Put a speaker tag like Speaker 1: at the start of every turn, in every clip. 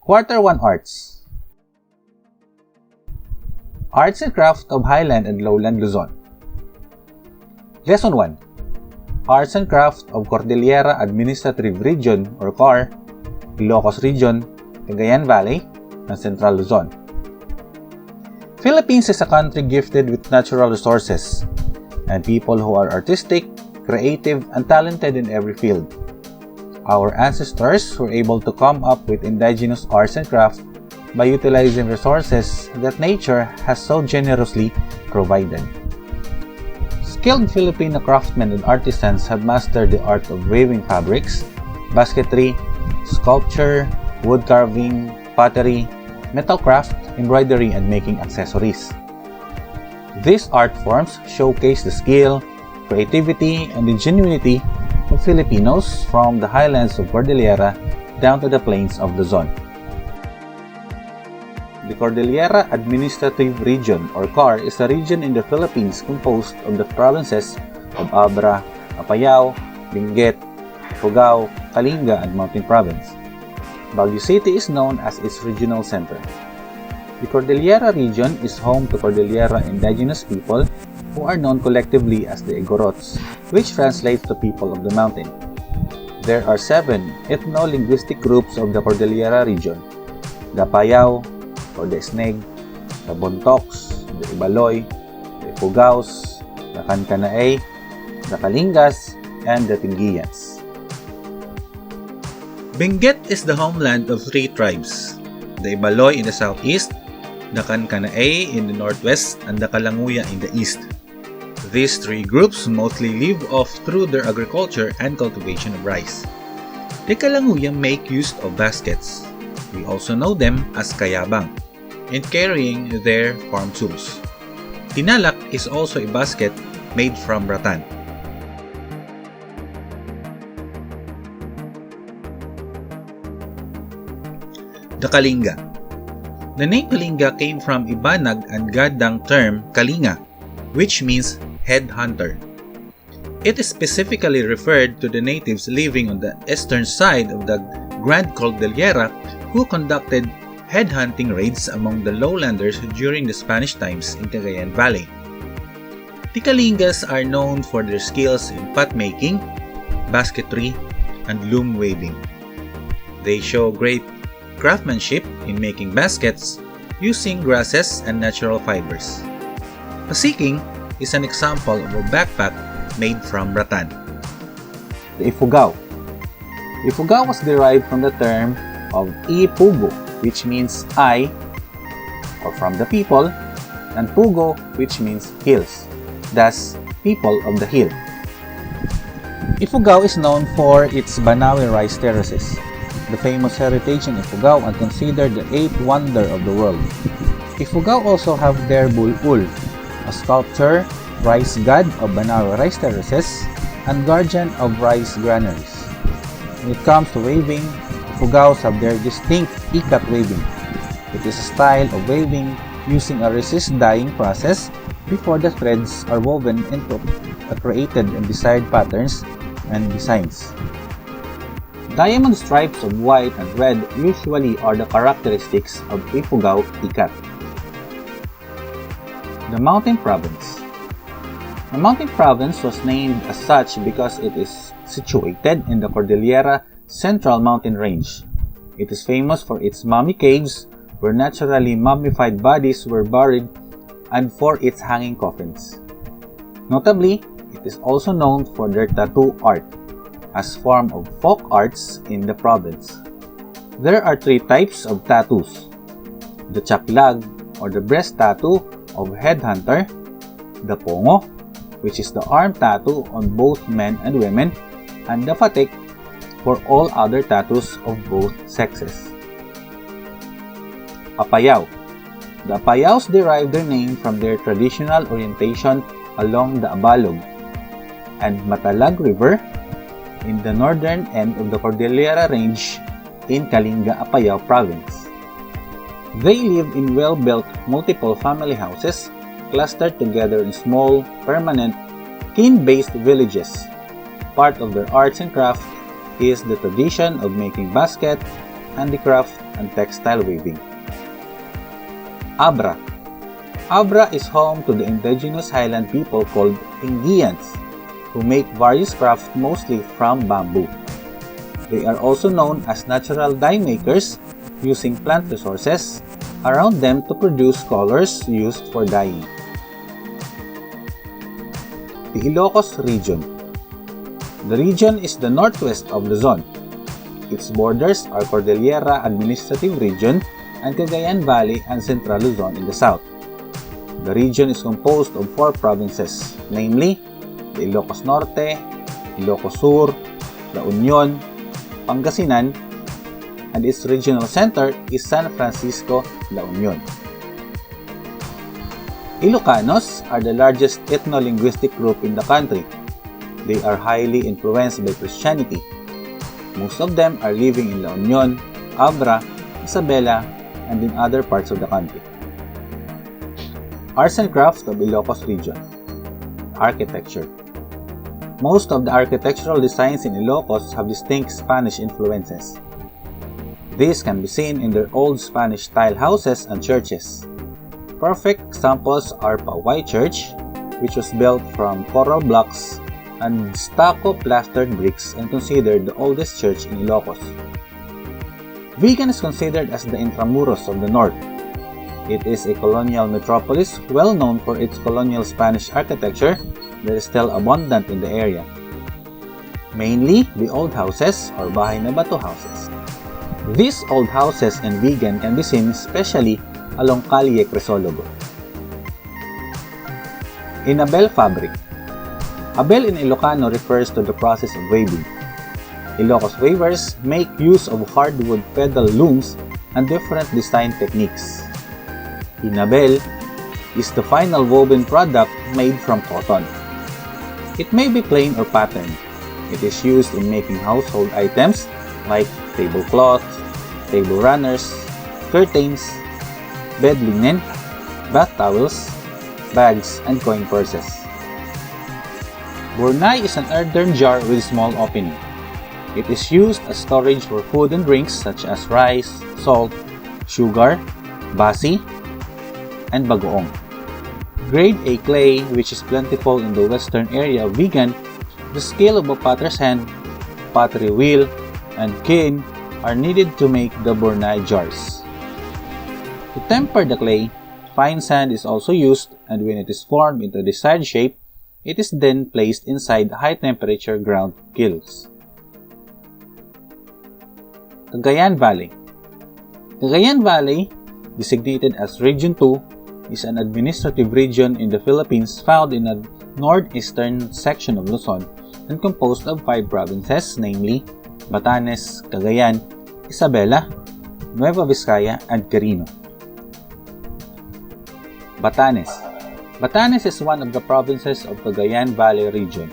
Speaker 1: Quarter 1 Arts. Arts and Craft of Highland and Lowland Luzon. Lesson 1. Arts and Craft of Cordillera Administrative Region or CAR, Ilocos Region, Cagayan Valley, and Central Luzon. Philippines is a country gifted with natural resources and people who are artistic, creative, and talented in every field. Our ancestors were able to come up with indigenous arts and crafts by utilizing resources that nature has so generously provided. Skilled Filipino craftsmen and artisans have mastered the art of weaving fabrics, basketry, sculpture, wood carving, pottery, metal craft, embroidery, and making accessories. These art forms showcase the skill, creativity, and ingenuity of Filipinos from the highlands of Cordillera down to the plains of Luzon. The Cordillera Administrative Region or CAR is a region in the Philippines composed of the provinces of Abra, Apayao, Benguet, Ifugao, Kalinga, and Mountain Province. Baguio City is known as its regional center. The Cordillera region is home to Cordillera indigenous people who are known collectively as the Igorots, which translates to people of the mountain. There are 7 ethno-linguistic groups of the Cordillera region: the Apayao, or the Sneg, the Bontocs, the Ibaloy, the Ifugaos, the Kankanaey, the Kalingas, and the Tingiyans. Benguet is the homeland of 3 tribes: the Ibaloy in the southeast, the Kankanaey in the northwest, and the Kalanguya in the east. These 3 groups mostly live off through their agriculture and cultivation of rice. The Kalanguya make use of baskets. We also know them as kayabang, in carrying their farm tools. Tinalak is also a basket made from rattan. The Kalinga. The name Kalinga came from Ibanag and Gadang term Kalinga, which means head hunter. It is specifically referred to the natives living on the eastern side of the Grand Cordillera who conducted headhunting raids among the lowlanders during the Spanish times in Cagayan Valley. The Kalingas are known for their skills in pot making, basketry, and loom weaving. They show great craftsmanship in making baskets using grasses and natural fibers. Pasiking is an example of a backpack made from rattan. The Ifugao. Ifugao was derived from the term of Ipugo, which means I, or from the people, and Pugo, which means hills, thus people of the hill. Ifugao is known for its Banawe rice terraces, the famous heritage in Ifugao and considered the 8th wonder of the world. Ifugao also have their Bulbul, a sculpture, rice god of Banawe rice terraces, and guardian of rice granaries. When it comes to weaving, Ifugaos have their distinct ikat weaving. It is a style of weaving using a resist dyeing process before the threads are woven into created and desired patterns and designs. Diamond stripes of white and red usually are the characteristics of Ifugao ikat. The Mountain Province. The Mountain Province was named as such because it is situated in the Cordillera Central Mountain Range. It is famous for its mummy caves, where naturally mummified bodies were buried, and for its hanging coffins. Notably, it is also known for their tattoo art, as form of folk arts in the province. There are 3 types of tattoos: the chaklag or the breast tattoo of headhunter, the pongo, which is the arm tattoo on both men and women, and the fatik for all other tattoos of both sexes. Apayao. The Apayaos derive their name from their traditional orientation along the Abalog and Matalag River in the northern end of the Cordillera Range in Kalinga, Apayao Province. They live in well-built multiple family houses clustered together in small, permanent, kin-based villages. Part of their arts and craft is the tradition of making basket, handicraft, and textile weaving. Abra. Abra is home to the indigenous highland people called Tingians, who make various crafts mostly from bamboo. They are also known as natural dye makers, using plant resources around them to produce colors used for dyeing. The Ilocos region. The region is the northwest of Luzon. Its borders are Cordillera Administrative Region and Cagayan Valley and Central Luzon in the south. The region is composed of 4 provinces, namely the Ilocos Norte, Ilocos Sur, La Union, Pangasinan, and its regional center is San Francisco, La Union. Ilocanos are the largest ethno-linguistic group in the country. They are highly influenced by Christianity. Most of them are living in La Union, Abra, Isabela, and in other parts of the country. Arts and crafts of Ilocos region. Architecture. Most of the architectural designs in Ilocos have distinct Spanish influences. These can be seen in their old Spanish-style houses and churches. Perfect examples are Pauay Church, which was built from coral blocks and stucco plastered bricks and considered the oldest church in Ilocos. Vigan is considered as the Intramuros of the North. It is a colonial metropolis well known for its colonial Spanish architecture that is still abundant in the area. Mainly the old houses or bahay na bato houses. These old houses in Vigan can be seen especially along Calle Crisologo. Inabel fabric. Abel in Ilocano refers to the process of weaving. Ilocos weavers make use of hardwood pedal looms and different design techniques. Inabel is the final woven product made from cotton. It may be plain or patterned. It is used in making household items like tablecloths, table runners, curtains, bed linen, bath towels, bags, and coin purses. Burnay is an earthen jar with small opening. It is used as storage for food and drinks such as rice, salt, sugar, basi, and bagoong. Grade A clay, which is plentiful in the western area of Vigan, the scale of a potter's hand, pottery wheel, and kiln are needed to make the Burnay jars. To temper the clay, fine sand is also used, and when it is formed into the desired shape, it is then placed inside high-temperature ground kilns. Cagayan Valley. Cagayan Valley, designated as Region 2, is an administrative region in the Philippines found in the northeastern section of Luzon and composed of 5 provinces, namely Batanes, Cagayan, Isabela, Nueva Vizcaya, and Quirino. Batanes. Batanes is one of the provinces of Cagayan Valley region.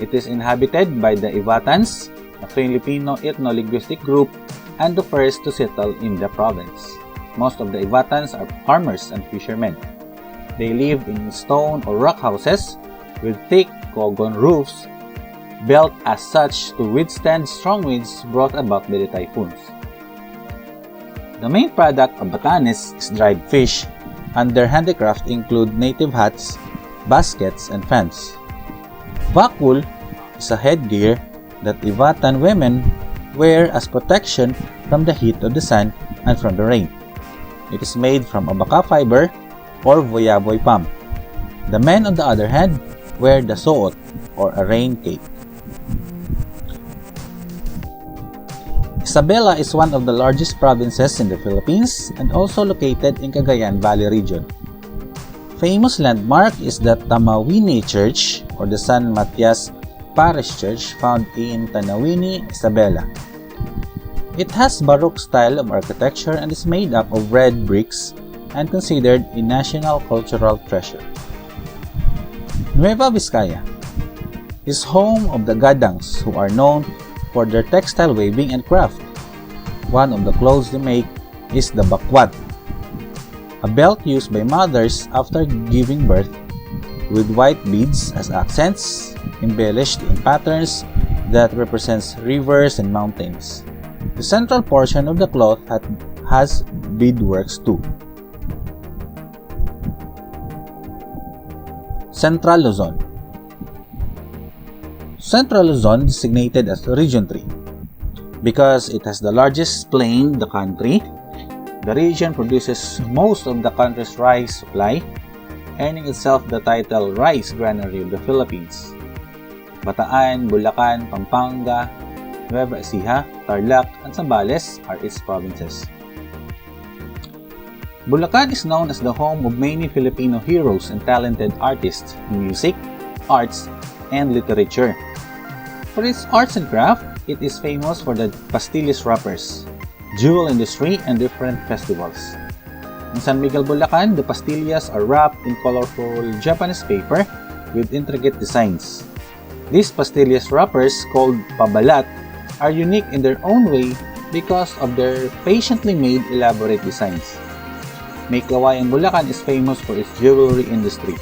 Speaker 1: It is inhabited by the Ivatans, a Filipino ethno-linguistic group, and the first to settle in the province. Most of the Ivatans are farmers and fishermen. They live in stone or rock houses with thick cogon roofs, built as such to withstand strong winds brought about by the typhoons. The main product of Batanes is dried fish, and their handicraft include native hats, baskets, and fans. Bakul is a headgear that Ivatan women wear as protection from the heat of the sun and from the rain. It is made from abaca fiber or voyaboy palm. The men, on the other hand, wear the suot or a rain cape. Isabela is one of the largest provinces in the Philippines and also located in Cagayan Valley region. Famous landmark is the Tamawini Church or the San Matias Parish Church found in Tanawini, Isabela. It has Baroque style of architecture and is made up of red bricks and considered a national cultural treasure. Nueva Vizcaya is home of the Gadangs, who are known for their textile weaving and craft. One of the clothes they make is the bakwat, a belt used by mothers after giving birth, with white beads as accents, embellished in patterns that represents rivers and mountains. The central portion of the cloth has beadworks too. Central Luzon. Central Luzon designated as Region 3 because it has the largest plain in the country. The region produces most of the country's rice supply, earning itself the title Rice Granary of the Philippines. Bataan, Bulacan, Pampanga, Nueva Ecija, Tarlac, and Zambales are its provinces. Bulacan is known as the home of many Filipino heroes and talented artists in music, arts, and literature. For its arts and craft, it is famous for the pastillas wrappers, jewel industry, and different festivals. In San Miguel, Bulacan, the pastillas are wrapped in colorful Japanese paper with intricate designs. These pastillas wrappers, called pabalat, are unique in their own way because of their patiently made elaborate designs. Maykawayan, Bulacan is famous for its jewelry industry.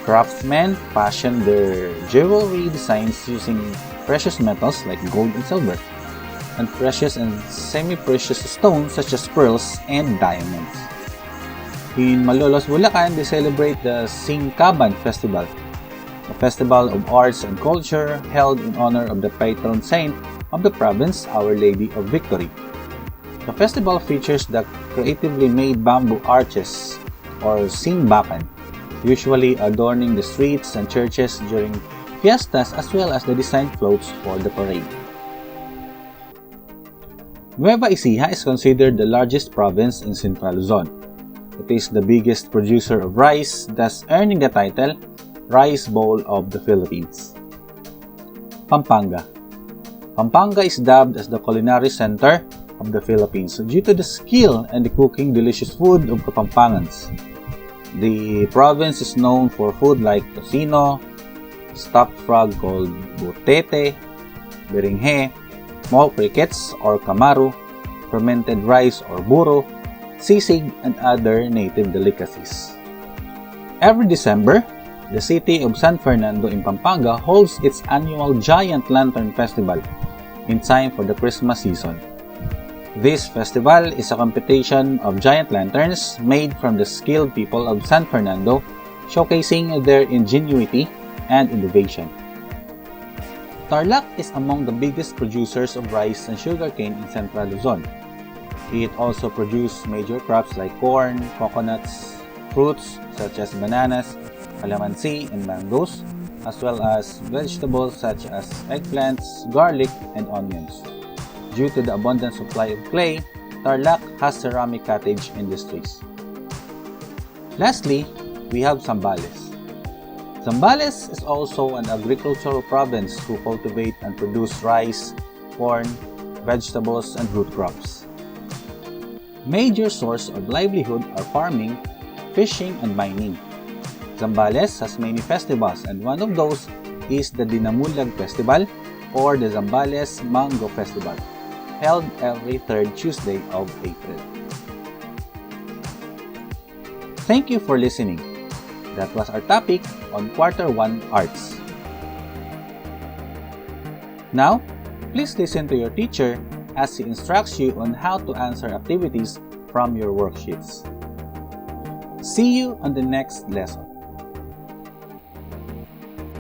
Speaker 1: Craftsmen fashion their jewelry designs using precious metals like gold and silver, and precious and semi-precious stones such as pearls and diamonds. In Malolos, Bulacan, they celebrate the Singkaban Festival, a festival of arts and culture held in honor of the patron saint of the province, Our Lady of Victory. The festival features the creatively made bamboo arches, or simbakan, usually adorning the streets and churches during fiestas, as well as the designed floats for the parade. Nueva Ecija is considered the largest province in Central Luzon. It is the biggest producer of rice, thus earning the title Rice Bowl of the Philippines. Pampanga. Pampanga is dubbed as the culinary center of the Philippines due to the skill and the cooking delicious food of Kapampangans. The province is known for food like tocino, stuffed frog called butete, beringhe, small crickets or kamaru, fermented rice or buro, sisig, and other native delicacies. Every December, the city of San Fernando in Pampanga holds its annual Giant Lantern Festival in time for the Christmas season. This festival is a competition of giant lanterns made from the skilled people of San Fernando, showcasing their ingenuity and innovation. Tarlac is among the biggest producers of rice and sugarcane in Central Luzon. It also produces major crops like corn, coconuts, fruits such as bananas, calamansi, and mangoes, as well as vegetables such as eggplants, garlic, and onions. Due to the abundant supply of clay, Tarlac has ceramic cottage industries. Lastly, we have Zambales. Zambales is also an agricultural province who cultivate and produce rice, corn, vegetables, and root crops. Major source of livelihood are farming, fishing, and mining. Zambales has many festivals, and one of those is the Dinamulag Festival or the Zambales Mango Festival, held every third Tuesday of April. Thank you for listening. That was our topic on Quarter 1 Arts. Now, please listen to your teacher as he instructs you on how to answer activities from your worksheets. See you on the next lesson.